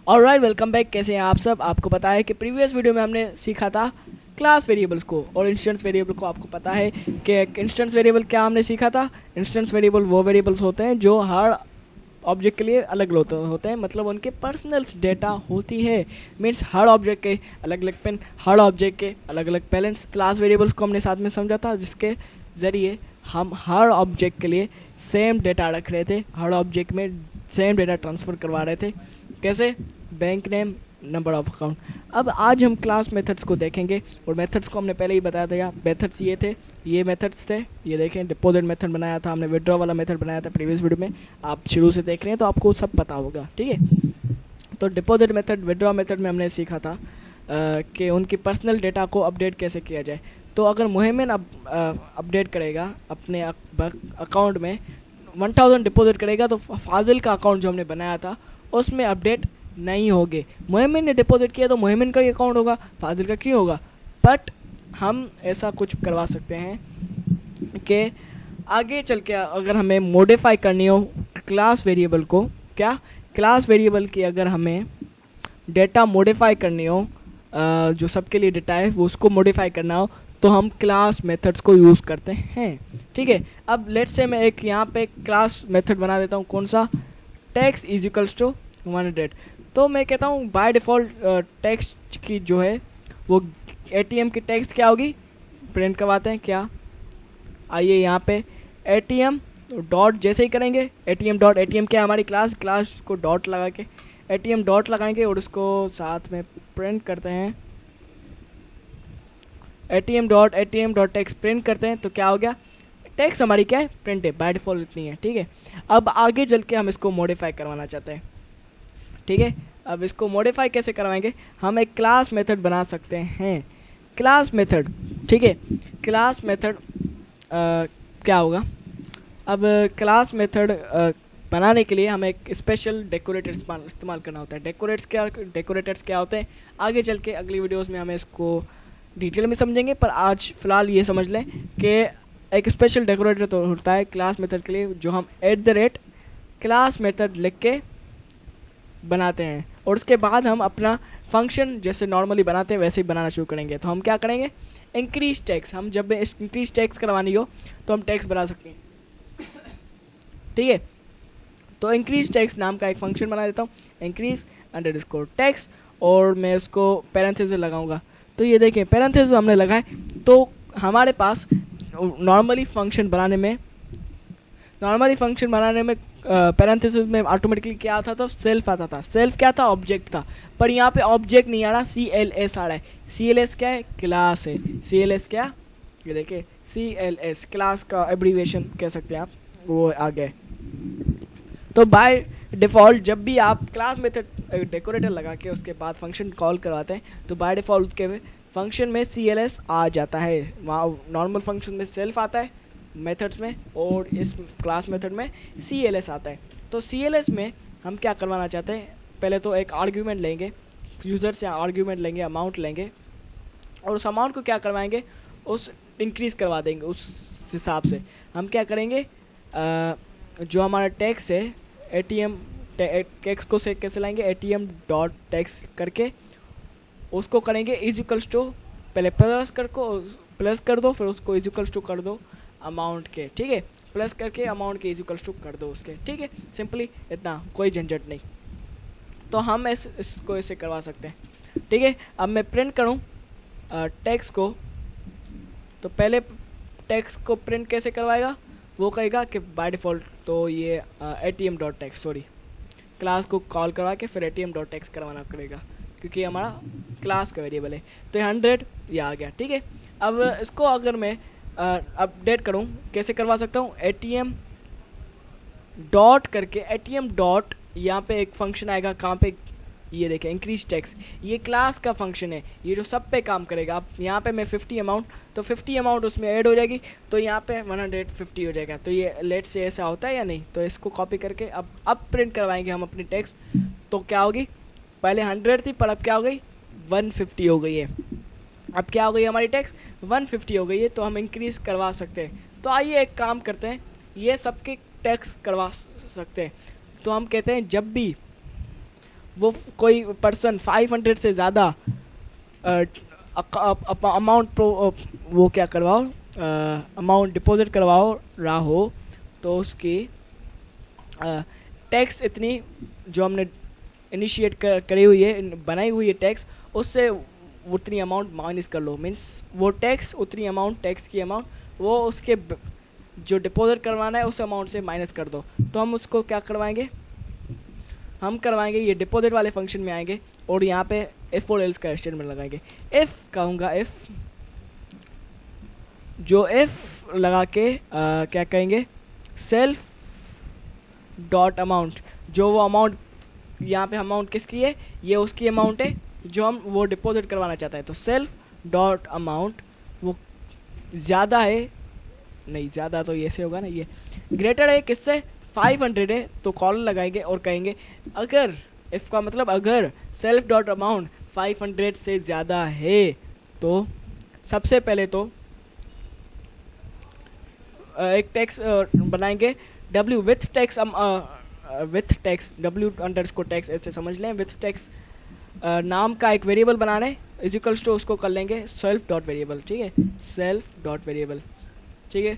Alright, welcome back. कैसे हैं आप सब? आपको पता है कि प्रीवियस वीडियो में हमने सीखा था क्लास वेरिएबल्स को और इंस्टेंस वेरिएबल को। आपको पता है कि इंस्टेंस वेरिएबल क्या हमने सीखा था। इंस्टेंस वेरिएबल वो वेरिएबल्स होते हैं जो हर ऑब्जेक्ट के लिए अलग होते हैं, मतलब उनके पर्सनल डेटा होती है। मीन्स हर ऑब्जेक्ट के अलग अलग पेन, हर ऑब्जेक्ट के अलग अलग बैलेंस। क्लास वेरिएबल्स को हमने साथ में समझा था, जिसके ज़रिए हम हर ऑब्जेक्ट के लिए सेम डेटा रख रहे थे, हर ऑब्जेक्ट में सेम डेटा ट्रांसफ़र करवा रहे थे। कैसे? Bank name, number of account. अब आज हम क्लास मेथड्स को देखेंगे और मेथड्स को हमने पहले ही बताया था। मेथड्स ये मेथड्स थे। ये देखें, डिपॉजिट मेथड बनाया था हमने, विड्रॉ वाला मेथड बनाया था प्रीवियस वीडियो में। आप शुरू से देख रहे हैं तो आपको सब पता होगा, ठीक है। तो डिपॉजिट मेथड, विड्रॉ मेथड में हमने सीखा था कि उनकी पर्सनल डेटा को अपडेट कैसे किया जाए। तो अगर मोहम्मद अपडेट करेगा अपने अकाउंट में 1000 डिपॉजिट करेगा, तो फाजिल का अकाउंट जो हमने बनाया था उसमें अपडेट नहीं होगे। मोहम्मद ने डिपॉजिट किया तो मोहम्मद का ही अकाउंट होगा, फाजिल का क्यों होगा। बट हम ऐसा कुछ करवा सकते हैं कि आगे चल के अगर हमें मॉडिफाई करनी हो क्लास वेरिएबल को, क्या क्लास वेरिएबल की अगर हमें डेटा मॉडिफाई करनी हो, जो सबके लिए डेटा है वो उसको मॉडिफाई करना हो, तो हम क्लास मेथड्स को यूज़ करते हैं, ठीक है। अब लेट्स से मैं एक यहाँ पे क्लास मेथड बना देता हूँ। कौन सा? Tax is equals to 100। तो मैं कहता हूँ बाय डिफ़ॉल्ट टैक्स की जो है वो एटीएम की टैक्स क्या होगी, प्रिंट करवाते हैं क्या। आइए यहाँ पे एटीएम डॉट जैसे ही करेंगे, एटीएम डॉट, एटीएम क्या है हमारी क्लास को डॉट लगा के एटीएम डॉट लगाएंगे और उसको साथ में प्रिंट करते हैं। एटीएम डॉट टैक्स प्रिंट करते हैं तो क्या हो गया, टैक्स हमारी क्या है, प्रिंट है, बाय डिफ़ॉल्ट इतनी है, ठीक है। अब आगे चल के हम इसको मॉडिफाई करवाना चाहते हैं, ठीक है। अब इसको मॉडिफाई कैसे करवाएंगे? हम एक क्लास मेथड बना सकते हैं, क्लास मेथड, ठीक है। क्लास मेथड क्या होगा? अब क्लास मेथड बनाने के लिए हमें एक स्पेशल डेकोरेटर इस्तेमाल करना होता है। डेकोरेटर्स क्या होते हैं, आगे चल के अगली वीडियोस में हमें इसको डिटेल में समझेंगे, पर आज फ़िलहाल ये समझ लें कि एक स्पेशल डेकोरेटर तो होता है क्लास मेथड के लिए, जो हम @क्लास मेथड लिख के बनाते हैं और उसके बाद हम अपना फंक्शन जैसे नॉर्मली बनाते हैं वैसे ही बनाना शुरू करेंगे। तो हम क्या करेंगे, इंक्रीज टैक्स। हम जब इंक्रीज टैक्स करवानी हो तो हम टैक्स बना सकते हैं, ठीक है। तो इंक्रीज टैक्स नाम का एक फंक्शन बना देता हूँ, इंक्रीज _ टैक्स, और मैं उसको पैरेंथेसिस लगाऊंगा। तो ये देखें, पैरेंथेसिस हमने लगाए तो हमारे पास नॉर्मली फंक्शन बनाने में पैरेंथेसिस में ऑटोमेटिकली क्या आता था, सेल्फ आता था। सेल्फ क्या था, ऑब्जेक्ट था, पर यहाँ पे ऑब्जेक्ट नहीं आ रहा, CLS आ रहा है। CLS क्या है, क्लास है। CLS क्या, ये देखिए CLS क्लास का एब्रीविएशन कह सकते हैं आप, वो आ गए। तो बाय डिफ़ॉल्ट जब भी आप क्लास मेथड डेकोरेटर लगा के उसके बाद फंक्शन कॉल करवाते हैं तो बाय डिफ़ॉल्ट उसके फंक्शन में CLS आ जाता है। वहाँ नॉर्मल फंक्शन में सेल्फ आता है मेथड्स में, और इस क्लास मेथड में CLS आता है। तो CLS में हम क्या करवाना चाहते हैं, पहले तो एक आर्ग्यूमेंट लेंगे, यूज़र से आर्ग्यूमेंट लेंगे, अमाउंट लेंगे, और उस अमाउंट को क्या करवाएंगे, उस इंक्रीज़ करवा देंगे। उस हिसाब से हम क्या करेंगे, जो हमारा टैक्स है एटीएम टैक्स को से कैसे लाएंगे, एटीएम डॉट टैक्स करके उसको करेंगे इज इक्वल्स टू, पहले प्लस कर दो, फिर उसको इज इक्वल्स टू कर दो अमाउंट के, ठीक है। प्लस करके अमाउंट के इज इक्वल्स टू कर दो उसके, ठीक है। सिंपली इतना, कोई झंझट नहीं। तो हम इसको ऐसे करवा सकते हैं, ठीक है। अब मैं प्रिंट करूँ टैक्स को, तो पहले टैक्स को प्रिंट कैसे करवाएगा, वो कहेगा कि बाय डिफ़ॉल्ट तो ये ATM dot tax, sorry, class को कॉल करवा के फिर एटीएम डॉट टैक्स करवाना पड़ेगा, क्योंकि हमारा क्लास का वेरिएबल है। तो 100 ये आ गया, ठीक है। अब इसको अगर मैं अपडेट करूं, कैसे करवा सकता हूं, एटीएम डॉट करके, एटीएम डॉट, यहाँ पे एक फंक्शन आएगा, कहाँ पे, ये देखें इंक्रीज टैक्स, ये क्लास का फंक्शन है, ये जो सब पे काम करेगा। अब यहाँ पे मैं 50 अमाउंट, तो 50 अमाउंट उसमें ऐड हो जाएगी, तो यहाँ पे 150 हो जाएगा। तो ये लेट से ऐसा होता है या नहीं, तो इसको कॉपी करके अब प्रिंट करवाएंगे हम अपनी टैक्स। तो क्या होगी, पहले 100 थी पर अब क्या हो गई, 150 हो गई है। अब क्या हो गई हमारी टैक्स, 150 हो गई है। तो हम इंक्रीज़ करवा सकते हैं। तो आइए एक काम करते हैं, ये सबके टैक्स करवा सकते हैं। तो हम कहते हैं जब भी वो कोई पर्सन 500 से ज़्यादा अमाउंट वो क्या करवाओ, अमाउंट डिपॉजिट करवाओ रहा हो, तो उसकी टैक्स इतनी जो हमने इनिशिएट करी हुई है, बनाई हुई है टैक्स, उससे उतनी अमाउंट माइनस कर लो। मीन्स वो टैक्स उतनी अमाउंट, टैक्स की अमाउंट वो उसके जो डिपॉजिट करवाना है उस अमाउंट से माइनस कर दो। तो हम उसको क्या करवाएंगे, हम करवाएंगे ये डिपॉजिट वाले फंक्शन में आएंगे और यहाँ पे इफ और एल्स का स्टेटमेंट लगाएंगे। इफ़ कहूँगा, इफ़ जो इफ़ लगा के क्या कहेंगे, सेल्फ डॉट अमाउंट, जो वो अमाउंट यहाँ पे अमाउंट किसकी है, ये उसकी अमाउंट है जो हम वो डिपॉजिट करवाना चाहता है। तो सेल्फ डॉट अमाउंट वो ज़्यादा है, नहीं ज़्यादा तो ये से होगा ना, ये ग्रेटर है किससे, 500 है, तो कॉलन लगाएंगे और कहेंगे अगर इफ़ का मतलब अगर सेल्फ डॉट अमाउंट 500 से ज़्यादा है तो सबसे पहले तो एक टैक्स बनाएंगे w with tax, with tax w underscore tax ऐसे समझ लें, विथ टैक्स नाम का एक वेरिएबल बनाना है, इजिकल्स टू उसको कर लेंगे सेल्फ डॉट वेरिएबल, ठीक है, सेल्फ डॉट वेरिएबल, ठीक है,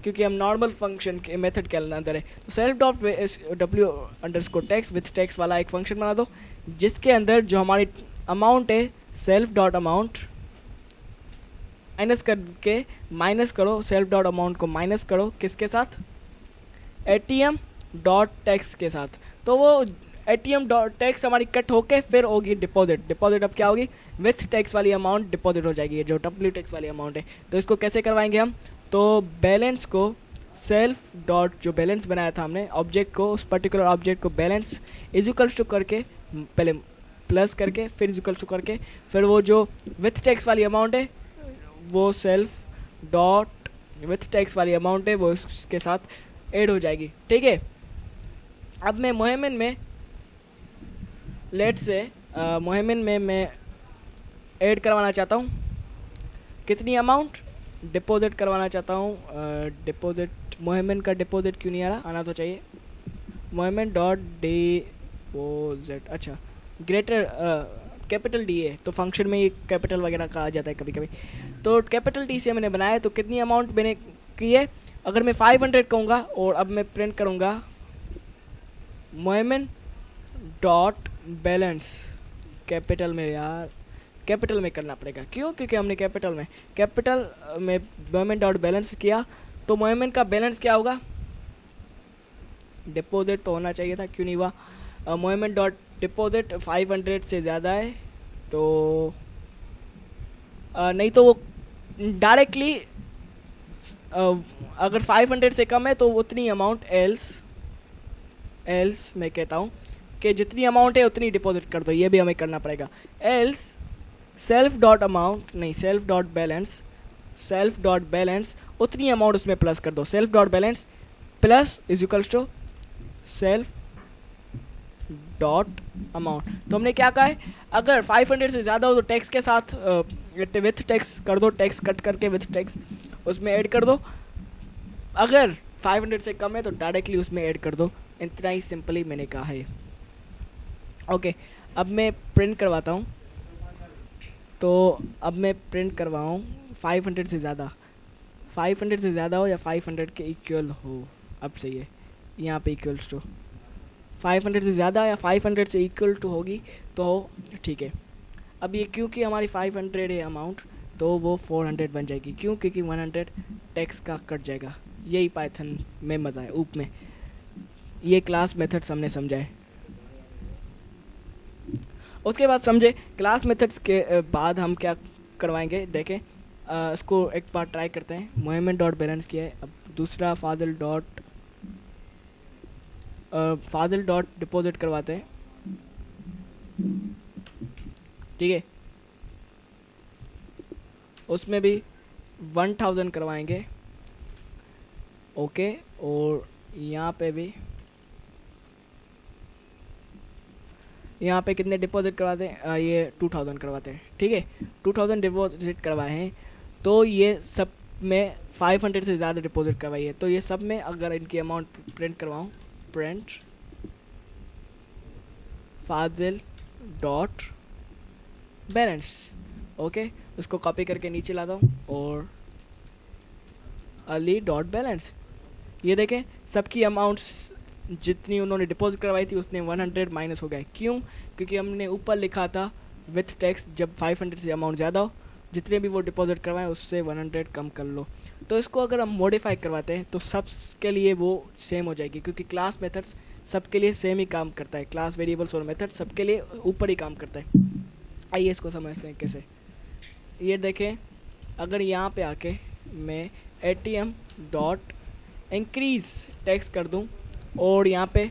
क्योंकि हम नॉर्मल फंक्शन के मेथड के अंदर है। तो self dot w underscore tax with tax वाला एक फंक्शन बना दो जिसके अंदर जो हमारी अमाउंट है सेल्फ डॉट अमाउंट माइनस करके, माइनस करो सेल्फ डॉट अमाउंट को माइनस करो किसके साथ, ATM डॉट टैक्स के साथ। तो वो ATM डॉट टैक्स हमारी कट होके फिर होगी डिपॉजिट, डिपॉजिट अब क्या होगी, विथ टैक्स वाली अमाउंट डिपॉजिट हो जाएगी, जो w टैक्स वाली अमाउंट है। तो इसको कैसे करवाएंगे हम, तो बैलेंस को सेल्फ डॉट जो बैलेंस बनाया था हमने ऑब्जेक्ट को, उस पर्टिकुलर ऑब्जेक्ट को बैलेंस इजिकल्स टू करके, पहले प्लस करके फिर इजिकल्स टू करके, फिर वो जो विथ टैक्स वाली अमाउंट है वो सेल्फ डॉट विथ टैक्स वाली अमाउंट है वो उसके साथ ऐड हो जाएगी, ठीक है। अब मैं मोहमिन में लेट से मोहमिन में मैं ऐड करवाना चाहता हूँ कितनी अमाउंट, डिपॉजिट करवाना चाहता हूँ, डिपॉजिट, मोहमिन का डिपॉजिट क्यों नहीं आ रहा, आना तो चाहिए, मोहमिन डॉट डिपॉजिट, अच्छा ग्रेटर कैपिटल D है तो फंक्शन में ये कैपिटल वगैरह का आ जाता है कभी कभी। तो कैपिटल D से मैंने बनाया, तो कितनी अमाउंट मैंने की है, अगर मैं 500 कहूँगा और अब मैं प्रिंट करूँगा मोहमिन डॉट बैलेंस, कैपिटल में, यार कैपिटल में करना पड़ेगा, क्यों, क्योंकि हमने कैपिटल में मोहमिन डॉट बैलेंस किया, तो मोहमिन का बैलेंस क्या होगा, डिपॉजिट तो होना चाहिए था, क्यों नहीं हुआ, मोहमिन डॉट डिपॉजिट 500 से ज़्यादा है, तो नहीं तो वो डायरेक्टली अगर 500 से कम है तो उतनी अमाउंट एल्स मैं कहता हूँ कि जितनी अमाउंट है उतनी डिपॉजिट कर दो, ये भी हमें करना पड़ेगा। एल्स सेल्फ डॉट अमाउंट नहीं, सेल्फ डॉट बैलेंस उतनी अमाउंट उसमें प्लस कर दो, self dot balance plus is equals to self dot amount. तो हमने क्या कहा है, अगर 500 से ज़्यादा हो तो टैक्स के साथ विथ टैक्स कर दो, टैक्स कट करके विथ टैक्स उसमें ऐड कर दो, अगर 500 से कम है तो डायरेक्टली उसमें ऐड कर दो, इतना ही सिंपली मैंने कहा है। ओके, अब मैं प्रिंट करवाता हूँ, तो अब मैं प्रिंट करवाऊँ 500 से ज़्यादा, 500 से ज़्यादा हो या 500 के इक्वल हो, अब सही है, यहाँ पे इक्वल्स टू 500 से ज़्यादा या 500 से इक्वल टू होगी तो ठीक है। अब ये क्योंकि हमारी 500 है अमाउंट तो वो 400 बन जाएगी, क्यों, क्योंकि 100 टैक्स का कट जाएगा। यही पाइथन में मज़ा है, ऊप में ये क्लास मेथड्स हमने समझा है। उसके बाद समझे क्लास मेथड्स के बाद हम क्या करवाएंगे, देखें इसको एक बार ट्राई करते हैं। मोहम्मद डॉट बैलेंस किया है, अब दूसरा फाजिल डॉट डिपॉजिट करवाते हैं, ठीक है, उसमें भी 1000 करवाएंगे, ओके, और यहाँ पे भी, यहाँ पे कितने डिपॉजिट करवाते हैं, ये 2000 करवाते हैं, ठीक है, 2000 डिपॉजिट करवाए हैं, तो ये सब में 500 से ज़्यादा डिपॉजिट करवाई है, तो ये सब में अगर इनकी अमाउंट प्रिंट करवाऊँ, प्रिंट फाजिल डॉट बैलेंस। ओके, उसको कॉपी करके नीचे लाता हूँ और अली डॉट बैलेंस। ये देखें सबकी अमाउंट्स जितनी उन्होंने डिपॉजिट करवाई थी उसने 100 माइनस हो गया। क्यों? क्योंकि हमने ऊपर लिखा था विथ टैक्स, जब 500 से अमाउंट ज़्यादा हो जितने भी वो डिपॉजिट करवाएं उससे 100 कम कर लो। तो इसको अगर हम मॉडिफाई करवाते हैं तो सबके लिए वो सेम हो जाएगी, क्योंकि क्लास मेथड्स सबके लिए सेम ही काम करता है। क्लास वेरिएबल्स और मेथड सबके लिए ऊपर ही काम करता है। आइए इसको समझते हैं कैसे। ये देखें, अगर यहाँ पे आके मैं ATM डॉट इंक्रीज़ टैक्स कर दूँ और यहाँ पे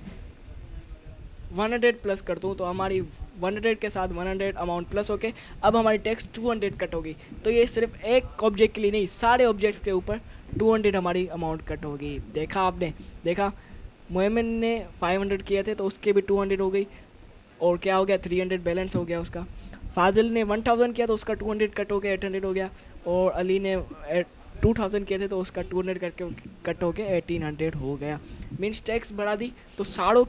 100 प्लस कर दूँ तो हमारी 100 के साथ 100 अमाउंट प्लस होके अब हमारी टैक्स 200 कट होगी। तो ये सिर्फ एक ऑब्जेक्ट के लिए नहीं, सारे ऑब्जेक्ट्स के ऊपर 200 हमारी अमाउंट कट होगी। देखा आपने? देखा, मोहम्मद ने 500 किए थे तो उसके भी 200 हो गई और क्या हो गया, 300 बैलेंस हो गया उसका। फाजिल ने 1000 किया तो उसका 200 कट हो गया, 800 हो गया। और अली ने 2000 किए थे तो उसका 200 करके कट हो गया, 1800 हो गया। मीन्स टैक्स बढ़ा दी तो सारों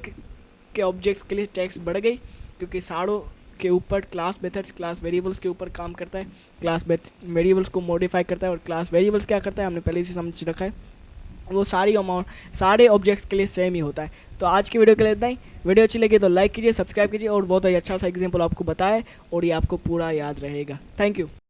के ऑब्जेक्ट्स के लिए टैक्स बढ़ गई, क्योंकि सारों के ऊपर क्लास मेथड्स क्लास वेरिएबल्स के ऊपर काम करता है। क्लास वेरिएबल्स को मॉडिफाई करता है और क्लास वेरिएबल्स क्या करता है हमने पहले से समझ रखा है, वो सारी अमाउंट सारे ऑब्जेक्ट्स के लिए सेम ही होता है। तो आज की वीडियो के लिए इतना ही। वीडियो अच्छी लगी तो लाइक कीजिए, सब्सक्राइब कीजिए और बहुत ही अच्छा सा एग्जाम्पल आपको बताया और ये आपको पूरा याद रहेगा। Thank you.